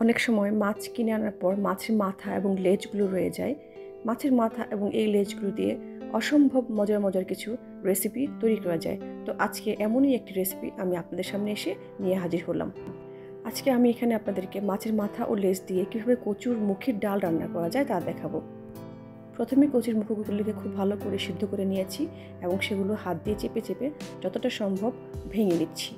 অনেক সময় মাছ কিনে আনার পর মাছের মাথা এবং লেজগুলো রয়ে যায়। মাছের মাথা এবং এই লেজগুলো দিয়ে অসম্ভব মজার মজার কিছু রেসিপি তৈরি করা যায়। তো আজকে এমনই একটি রেসিপি আমি আপনাদের সামনে এসে নিয়ে হাজির হলাম। আজকে আমি এখানে আপনাদেরকে মাছের মাথা ও লেজ দিয়ে কীভাবে কচুর মুখির ডাল রান্না করা যায় তা দেখাবো। প্রথমে কচুর মুখগুলোকে খুব ভালো করে সিদ্ধ করে নিয়েছি এবং সেগুলো হাত দিয়ে চেপে চেপে যতটা সম্ভব ভেঙে নিচ্ছি।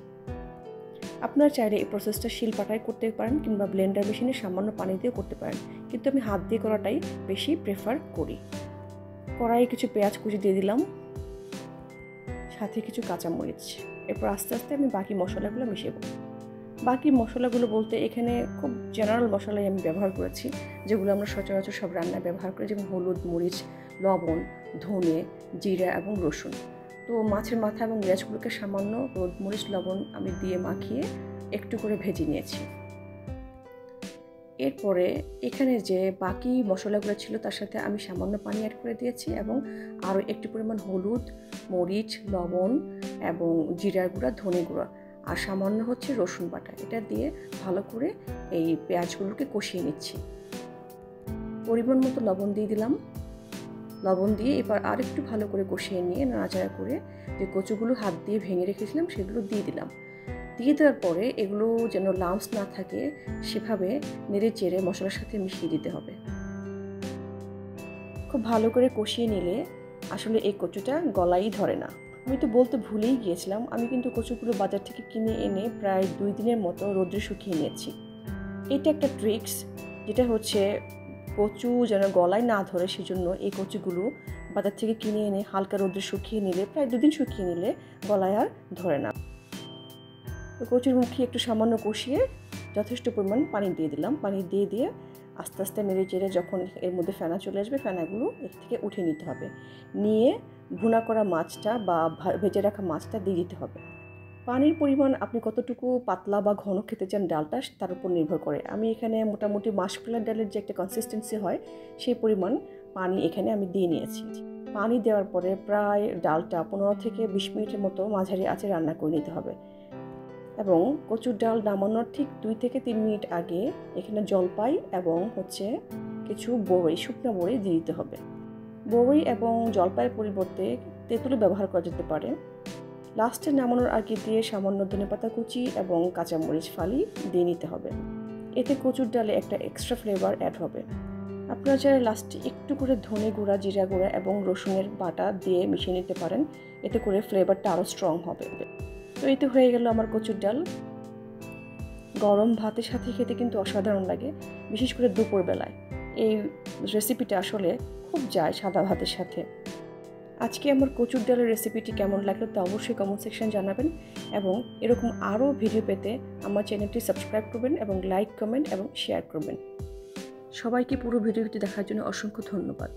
আপনারা চাইলে এই প্রসেসটা শিলপাটায় করতে পারেন কিংবা ব্লেন্ডার মেশিনে সামান্য পানি দিয়ে করতে পারেন, কিন্তু আমি হাত দিয়ে করাটাই বেশি প্রেফার করি। কড়াইয়ে কিছু পেঁয়াজ কুচি দিয়ে দিলাম, সাথে কিছু কাঁচামরিচ। এরপর আস্তে আস্তে আমি বাকি মশলাগুলো মিশিয়ে দেবো। বাকি মশলাগুলো বলতে এখানে খুব জেনারেল মশলাই আমি ব্যবহার করেছি, যেগুলো আমরা সচরাচর সব রান্নায় ব্যবহার করি, যেমন হলুদ, মরিচ, লবণ, ধনে, জিরা এবং রসুন। তো মাছের মাথা এবং লেজগুলোকে সামান্য হলুদ, মরিচ, লবণ আমি দিয়ে মাখিয়ে একটু করে ভেজে নিয়েছি। এরপরে এখানে যে বাকি মশলাগুলো ছিল তার সাথে আমি সামান্য পানি অ্যাড করে দিয়েছি এবং আরও একটু পরিমাণ হলুদ, মরিচ, লবণ এবং জিরার গুঁড়া, ধনে গুঁড়া আর সামান্য হচ্ছে রসুন বাটা, এটা দিয়ে ভালো করে এই পেঁয়াজগুলোকে কষিয়ে নিচ্ছি। পরিমাণ মতো লবণ দিয়ে দিলাম। লবণ দিয়ে এবার আর একটু ভালো করে কষিয়ে নিয়ে নাড়াচাড়া করে যে কচুগুলো হাত দিয়ে ভেঙে রেখেছিলাম সেগুলো দিয়ে দিলাম। দিয়ে দেওয়ার পরে এগুলো যেন লাম্পস না থাকে সেভাবে নেড়ে চেড়ে মশলার সাথে মিশিয়ে দিতে হবে। খুব ভালো করে কষিয়ে নিলে আসলে এই কচুটা গলায় ধরে না। আমি তো বলতে ভুলেই গিয়েছিলাম, আমি কিন্তু কচুগুলো বাজার থেকে কিনে এনে প্রায় 2 দিনের মতো রোদ্রে শুকিয়ে নিয়েছি। এটা একটা ট্রিক্স, যেটা হচ্ছে কচু যেন গলায় না ধরে সেজন্য এই কচুগুলো বাজার থেকে কিনে এনে হালকা রোদ্রে শুকিয়ে নিলে, প্রায় 2 দিন শুকিয়ে নিলে গলায় আর ধরে না। তো কচুর মুখে একটু সামান্য কষিয়ে যথেষ্ট পরিমাণ পানি দিয়ে দিলাম। পানি দিয়ে আস্তে আস্তে নেড়ে চেড়ে যখন এর মধ্যে ফেনা চলে আসবে, ফেনাগুলো এর থেকে উঠিয়ে নিতে হবে। নিয়ে ভুনা করা মাছটা বা ভেজে রাখা মাছটা দিয়ে দিতে হবে। পানির পরিমাণ আপনি কতটুকু পাতলা বা ঘন খেতে চান ডালটা তার উপর নির্ভর করে। আমি এখানে মোটামুটি মাসকলার ডালের যে একটা কনসিস্টেন্সি হয় সেই পরিমাণ পানি এখানে আমি দিয়ে নিয়েছি। পানি দেওয়ার পরে প্রায় ডালটা 15 থেকে 20 মিনিটের মতো মাঝারি আঁচে রান্না করে নিতে হবে এবং কচুর ডাল নামানোর ঠিক 2 থেকে 3 মিনিট আগে এখানে জলপাই এবং হচ্ছে কিছু বড়ই, শুকনো বড়ি দিয়ে দিতে হবে। বড়ই এবং জলপাইয়ের পরিবর্তে তেঁতুল ব্যবহার করা যেতে পারে। লাস্টে নামানোর আগে দিয়ে সামান্য ধনেপাতা কুচি এবং কাঁচামরিচ ফালি দিয়ে নিতে হবে। এতে কচুর ডালে একটা এক্সট্রা ফ্লেভার অ্যাড হবে। আপনারা চাইলে লাস্টে একটু করে ধনে গুঁড়া, জিরা গুঁড়া এবং রসুনের বাটা দিয়ে মিশিয়ে নিতে পারেন, এতে করে ফ্লেভারটা আরও স্ট্রং হবে। তো এই তো হয়ে গেল আমার কচুর ডাল। গরম ভাতের সাথে খেতে কিন্তু অসাধারণ লাগে, বিশেষ করে দুপুরবেলায়। এই রেসিপিটা আসলে খুব যায় সাদা ভাতের সাথে। আজকে আমার কচুর ডালের রেসিপিটি কেমন লাগলো তা অবশ্যই কমেন্ট সেকশন জানাবেন এবং এরকম আরও ভিডিও পেতে আমার চ্যানেলটি সাবস্ক্রাইব করবেন এবং লাইক, কমেন্ট এবং শেয়ার করবেন। সবাইকে পুরো ভিডিওটি দেখার জন্য অসংখ্য ধন্যবাদ।